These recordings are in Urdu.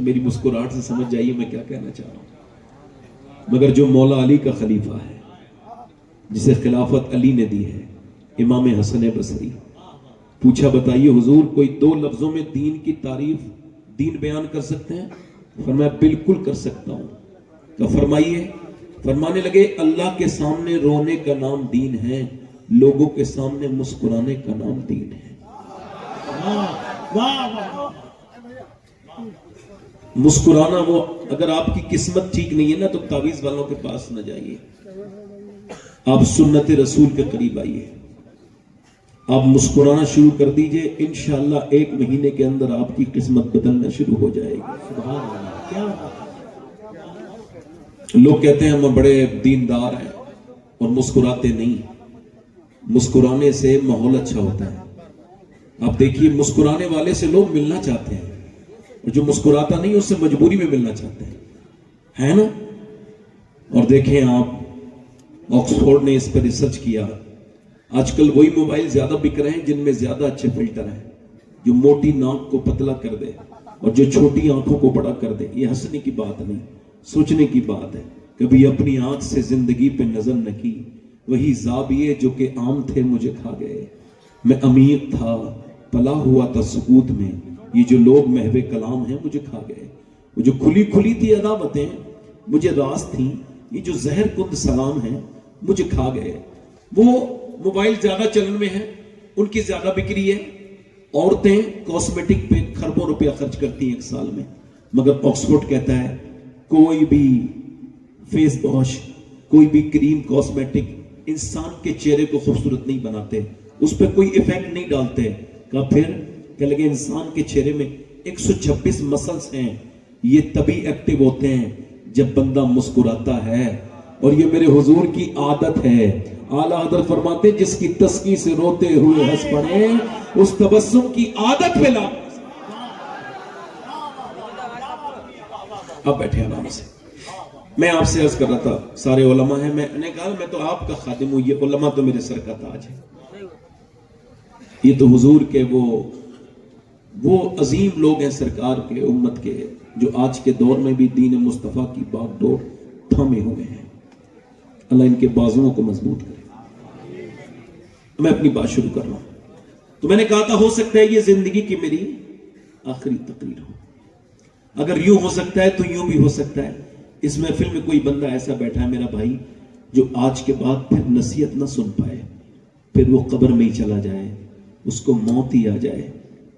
میری مسکراہٹ سے سمجھ جائیے میں کیا کہنا چاہ رہا ہوں. مگر جو مولا علی کا خلیفہ ہے، جسے خلافت علی نے دی ہے، امام حسن بصری، پوچھا بتائیے حضور کوئی 2 لفظوں میں دین کی تعریف، دین بیان کر سکتے ہیں؟ فرمایا بالکل کر سکتا ہوں. تو فرمائیے. فرمانے لگے اللہ کے سامنے رونے کا نام دین ہے، لوگوں کے سامنے مسکرانے کا نام دین ہے. مسکرانا، وہ اگر آپ کی قسمت ٹھیک نہیں ہے نا تو تعویذ والوں کے پاس نہ جائیے، آپ سنت رسول کے قریب آئیے، آپ مسکرانا شروع کر دیجئے، انشاءاللہ 1 مہینے کے اندر آپ کی قسمت بدلنا شروع ہو جائے گی. لوگ کہتے ہیں ہم بڑے دیندار ہیں اور مسکراتے نہیں. مسکرانے سے ماحول اچھا ہوتا ہے. آپ دیکھیے مسکرانے والے سے لوگ ملنا چاہتے ہیں، اور جو مسکراتا نہیں اس سے مجبوری میں ملنا چاہتے ہیں، ہے نا؟ اور دیکھیں آپ، آکسفورڈ نے اس پر ریسرچ کیا. آج کل وہی موبائل زیادہ بک رہے ہیں جن میں زیادہ اچھے فلٹر ہیں، جو موٹی ناک کو پتلا کر دے اور جو چھوٹی آنکھوں کو بڑا کر دے. یہ ہنسنے کی بات نہیں، سوچنے کی بات ہے. کبھی اپنی آنکھ سے زندگی پہ نظر نہ کی، وہی زاویے جو کہ عام تھے مجھے کھا گئے. میں عمیق تھا، پلا ہوا تھا سکوت میں، یہ جو لوگ محو کلام ہیں مجھے کھا گئے. وہ جو کھلی کھلی تھی عداوتیں مجھے راز تھیں، یہ جو زہر کند سلام ہیں مجھے کھا گئے. وہ موبائل زیادہ چلن میں ہے، ان کی زیادہ بکری ہے. عورتیں کاسمیٹک پہ خربوں روپیہ خرچ کرتی ہیں 1 سال میں، مگر آکسفورڈ کہتا ہے کوئی بھی فیس واش، کوئی بھی کریم کاسمیٹک انسان کے چہرے کو خوبصورت نہیں بناتے، اس پہ کوئی ایفیکٹ نہیں ڈالتے. کہا پھر کہ لگے انسان کے چہرے میں 126 مسلز ہیں، یہ تبھی ایکٹیو ہوتے ہیں جب بندہ مسکراتا ہے. اور یہ میرے حضور کی عادت ہے. اعلیٰ حضرت فرماتے جس کی تسکی سے روتے ہوئے ہنس پڑے اس تبسم کی عادت پہ لا. اب بیٹھے آرام سے. میں آپ سے عرض کر رہا تھا سارے علماء ہیں، میں نے کہا میں تو آپ کا خادم ہوں، یہ علماء تو میرے سر کا تاج ہے. یہ تو حضور کے وہ عظیم لوگ ہیں سرکار کے، امت کے، جو آج کے دور میں بھی دین مصطفیٰ کی باغ ڈور تھامے ہوئے ہیں. اللہ ان کے بازوؤں کو مضبوط کرے. میں اپنی بات شروع کر رہا ہوں. تو میں نے کہا تھا ہو سکتا ہے یہ زندگی کی میری آخری تقریر ہو. اگر یوں ہو سکتا ہے تو یوں بھی ہو سکتا ہے اس محفل میں کوئی بندہ ایسا بیٹھا ہے میرا بھائی جو آج کے بعد پھر نصیحت نہ سن پائے، پھر وہ قبر میں ہی چلا جائے، اس کو موت ہی آ جائے.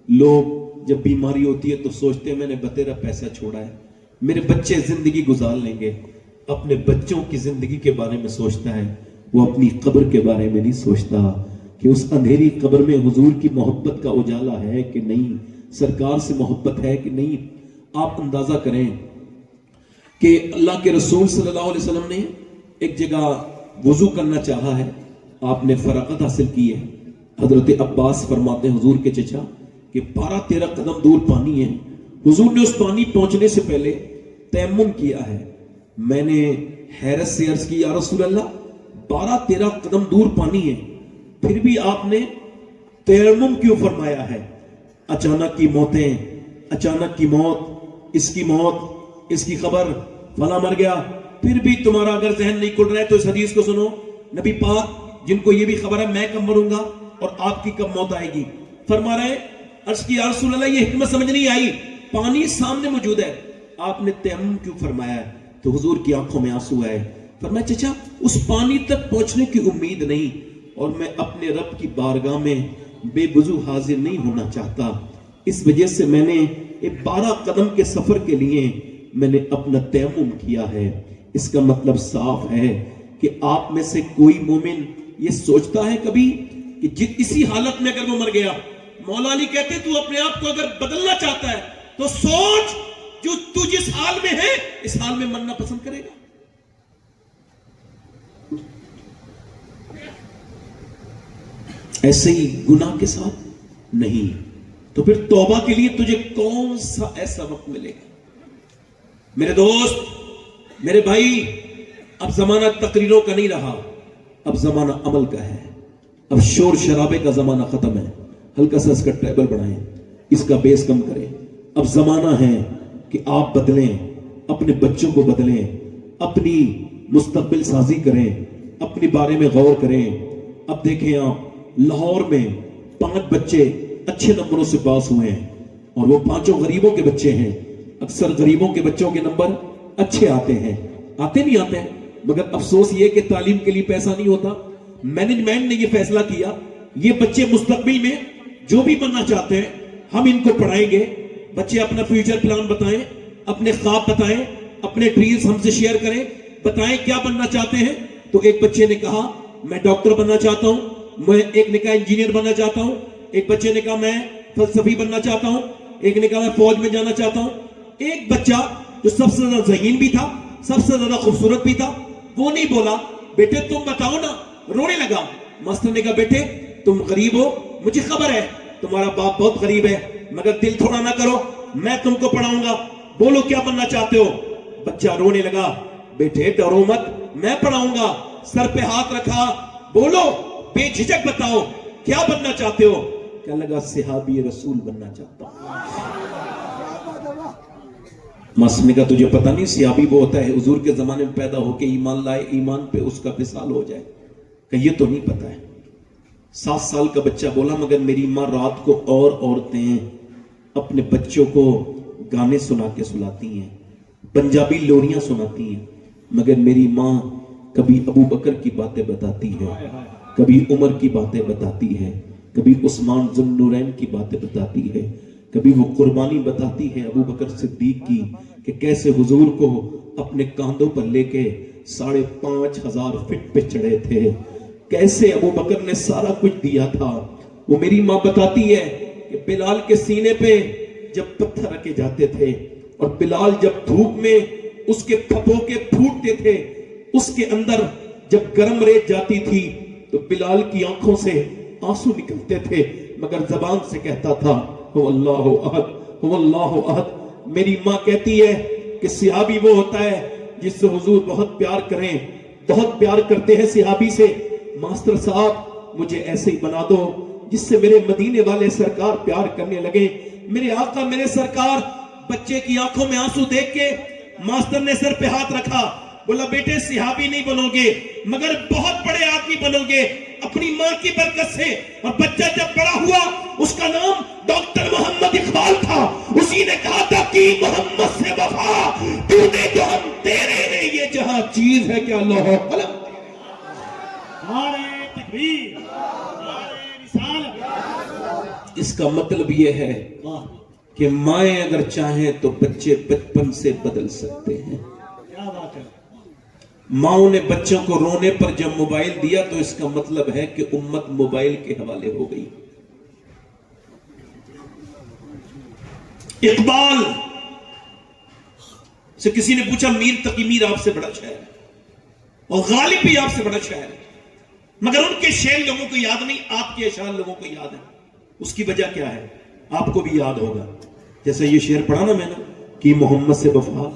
لوگ جب بیماری ہوتی ہے تو سوچتے ہیں میں نے بتیرا پیسہ چھوڑا ہے، میرے بچے زندگی گزار لیں گے. اپنے بچوں کی زندگی کے بارے میں سوچتا ہے، وہ اپنی قبر کے بارے میں نہیں سوچتا کہ اس اندھیری قبر میں حضور کی محبت کا اجالا ہے کہ نہیں، سرکار سے محبت ہے کہ نہیں. آپ اندازہ کریں کہ اللہ کے رسول صلی اللہ علیہ وسلم نے ایک جگہ وضو کرنا چاہا ہے، آپ نے فراغت حاصل کی ہے. حضرت عباس فرماتے ہیں حضور کے چچا کہ 12-13 قدم دور پانی ہے. حضور نے اس پانی پہنچنے سے پہلے تیمم کیا ہے. میں نے حیرت سے عرض کی یا رسول اللہ 12-13 قدم دور پانی ہے، پھر بھی آپ نے تیمم کیوں فرمایا ہے؟ اچانک کی موتیں، اچانک کی موت، اس کی موت، اس کی خبر، فلاں مر گیا، پھر بھی تمہارا اگر ذہن نہیں کھل رہا ہے تو اس حدیث کو سنو. نبی پاک جن کو یہ بھی خبر ہے میں کب مروں گا اور آپ کی کب موت آئے گی، فرما رہے عرض کی یا رسول اللہ یہ حکمت سمجھ نہیں آئی، پانی سامنے موجود ہے، آپ نے تیمم کیوں فرمایا ہے؟ تو حضور کی آنکھوں میں آنسو آئے. فرمایا چچا اس پانی تک پہنچنے کی امید نہیں، اور میں اپنے رب کی بارگاہ میں بے وضو حاضر نہیں ہونا چاہتا، اس وجہ سے میں نے 12 قدم کے سفر کے لیے میں نے اپنا تیمم کیا ہے. اس کا مطلب صاف ہے کہ آپ میں سے کوئی مومن یہ سوچتا ہے کبھی کہ اسی حالت میں اگر وہ مر گیا، مولا علی کہتے ہیں تو اپنے آپ کو اگر بدلنا چاہتا ہے تو سوچ جو تو جس حال میں ہے اس حال میں مرنا پسند کرے گا. ایسے ہی گناہ کے ساتھ نہیں تو پھر توبہ کے لیے تجھے کون سا ایسا وقت ملے گا؟ میرے دوست، میرے بھائی، اب زمانہ تقریروں کا نہیں رہا، اب زمانہ عمل کا ہے. اب شور شرابے کا زمانہ ختم ہے. ہلکا سا اس کا ٹیبل بڑھائیں، اس کا بیس کم کریں. اب زمانہ ہے کہ آپ بدلیں، اپنے بچوں کو بدلیں، اپنی مستقبل سازی کریں، اپنے بارے میں غور کریں۔ اب دیکھیں آپ، لاہور میں 5 بچے اچھے نمبروں سے پاس ہوئے ہیں اور وہ 5 غریبوں کے بچے ہیں۔ اکثر غریبوں کے بچوں کے نمبر اچھے آتے ہیں، آتے نہیں آتے ہیں، مگر افسوس یہ کہ تعلیم کے لیے پیسہ نہیں ہوتا۔ مینجمنٹ نے یہ فیصلہ کیا، یہ بچے مستقبل میں جو بھی بننا چاہتے ہیں ہم ان کو پڑھائیں گے۔ بچے اپنا فیوچر پلان بتائیں، اپنے خواب بتائیں، اپنے ڈریمز ہم سے شیئر کریں، بتائیں کیا بننا چاہتے ہیں۔ تو ایک بچے نے کہا میں ڈاکٹر بننا چاہتا ہوں، ایک نے کہا انجینئر بننا چاہتا ہوں، ایک بچے نے کہا میں فلسفی بننا چاہتا ہوں، ایک نے کہا میں فوج میں جانا چاہتا ہوں۔ ایک بچہ جو سب سے زیادہ ذہین بھی تھا، سب سے زیادہ خوبصورت بھی تھا، وہ نہیں بولا بیٹے تم بتاؤ نا، رونے لگا۔ ماسٹر نے کہا بیٹے تم غریب ہو، مجھے خبر ہے تمہارا باپ بہت غریب ہے، مگر دل تھوڑا نہ کرو، میں تم کو پڑھاؤں گا، بولو کیا بننا چاہتے ہو۔ بچہ رونے لگا، بیٹے ڈرو مت، میں پڑھاؤں گا۔ سر پہ ہاتھ رکھا، بولو بے جھجک بتاؤ کیا بننا چاہتے ہو۔ کہنے لگا صحابی رسول بننا چاہتا ہوں۔ ماسٹر نے کہا تجھے پتہ نہیں صحابی وہ ہوتا ہے حضور کے زمانے میں پیدا ہو کے ایمان لائے، ایمان پہ اس کا وصال ہو جائے؟ کہ یہ تو نہیں پتہ ہے۔ 7 سال کا بچہ بولا مگر میری ماں رات کو اور عورتیں اپنے بچوں کو گانے سنا کے سلاتی ہیں، پنجابی لوریاں سناتی ہیں، مگر میری ماں کبھی ابو بکر کی باتیں بتاتی ہے، کبھی عمر کی باتیں بتاتی ہے، کبھی عثمان ذو النورین کی باتیں بتاتی ہے، کبھی وہ قربانی بتاتی ہے ابو بکر صدیق کی کہ کیسے حضور کو اپنے کاندھوں پر لے کے 5,500 فٹ پہ چڑھے تھے، کیسے ابو بکر نے سارا کچھ دیا تھا۔ وہ میری ماں بتاتی ہے کہ بلال کے سینے پہ جب پتھر رکھے جاتے تھے اور بلال جب دھوپ میں اس کے پھپھوں کے پھوٹتے تھے، اس کے اندر جب گرم ریت جاتی تھی تو بلال کی آنکھوں سے آنسو نکلتے تھے، مگر زبان سے کہتا تھا هو اللہ احد هو اللہ احد۔ میری ماں کہتی ہے کہ صحابی وہ ہوتا ہے جس سے حضور بہت پیار کریں، بہت پیار کرتے ہیں صحابی سے۔ ماسٹر صاحب مجھے ایسے ہی بنا دو جس سے میرے مدینے والے سرکار پیار کرنے لگے، میرے آقا میرے سرکار۔ بچے کی آنکھوں میں آنسو دیکھ کے ماسٹر نے سر پہ ہاتھ رکھا، بولا بیٹے صحابی نہیں بنو گے مگر بہت بڑے آدمی بنو گے اپنی ماں کی برکت سے۔ اور بچہ جب بڑا ہوا اس کا نام ڈاکٹر محمد اقبال تھا، اسی نے کہا تھا کہ محمد سے وفا تو نے جو ہم تیرے ہیں، یہ جہاں چیز ہے کہ اللہ قلم۔ نعرہ تکبیر، نعرہ رسالت۔ اس کا مطلب یہ ہے کہ مائیں اگر چاہیں تو بچے بچپن سے بدل سکتے ہیں۔ کیا بات ہے۔ ماؤں نے بچوں کو رونے پر جب موبائل دیا تو اس کا مطلب ہے کہ امت موبائل کے حوالے ہو گئی۔ اقبال سے کسی نے پوچھا میر تقی میر آپ سے بڑا شاعر ہے اور غالب بھی آپ سے بڑا شاعر ہے، مگر ان کے شعر لوگوں کو یاد نہیں، آپ کے اشعار لوگوں کو یاد ہے۔ اس کی وجہ کیا ہے؟ آپ کو بھی یاد ہوگا۔ جیسے یہ شعر پڑھا نا میں نے کہ محمد سے وفا،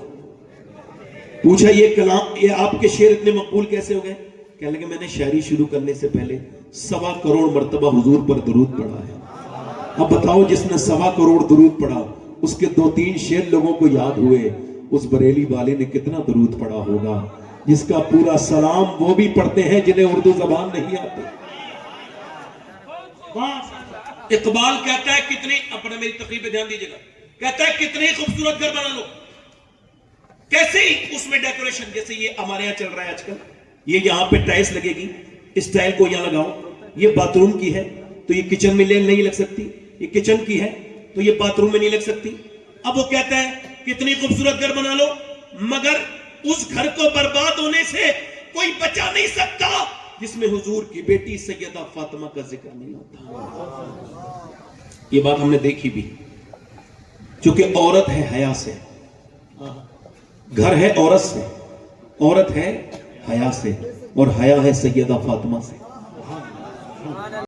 پوچھا یہ کلام، یہ آپ کے شعر اتنے مقبول کیسے ہو گئے؟ کہنے لگے میں نے شاعری شروع کرنے سے پہلے 1.25 کروڑ مرتبہ حضور پر درود پڑھا ہے۔ اب بتاؤ جس نے 1.25 کروڑ درود پڑھا اس کے 2-3 شعر لوگوں کو یاد ہوئے، اس بریلی والے نے کتنا درود پڑھا ہوگا جس کا پورا سلام وہ بھی پڑھتے ہیں جنہیں اردو زبان نہیں آتی۔ اقبال کہتا ہے کتنی، اپنے میری تقریب پہ دھیان دیجیے گا، کہتا ہے کتنی خوبصورت گھر بنا لو، کیسے ہی اس میں ڈیکوریشن، جیسے یہ ہمارے یہاں چل رہا ہے آج کل، یہ یہاں پہ ٹائلس لگے گی، اس ٹائل کو یہاں لگاؤ، یہ باتھ روم کی ہے تو یہ کچن میں نہیں لگ سکتی، یہ کچن کی ہے تو یہ باتھ روم میں نہیں لگ سکتی۔ اب وہ کہتا ہے کتنی خوبصورت گھر بنا لو مگر اس گھر کو برباد ہونے سے کوئی بچا نہیں سکتا جس میں حضور کی بیٹی سیدہ فاطمہ کا ذکر نہیں ہوتا۔ یہ بات ہم نے دیکھی بھی، چونکہ عورت ہے حیا سے، گھر ہے عورت سے، عورت ہے حیا سے، اور حیا ہے سیدہ فاطمہ سے۔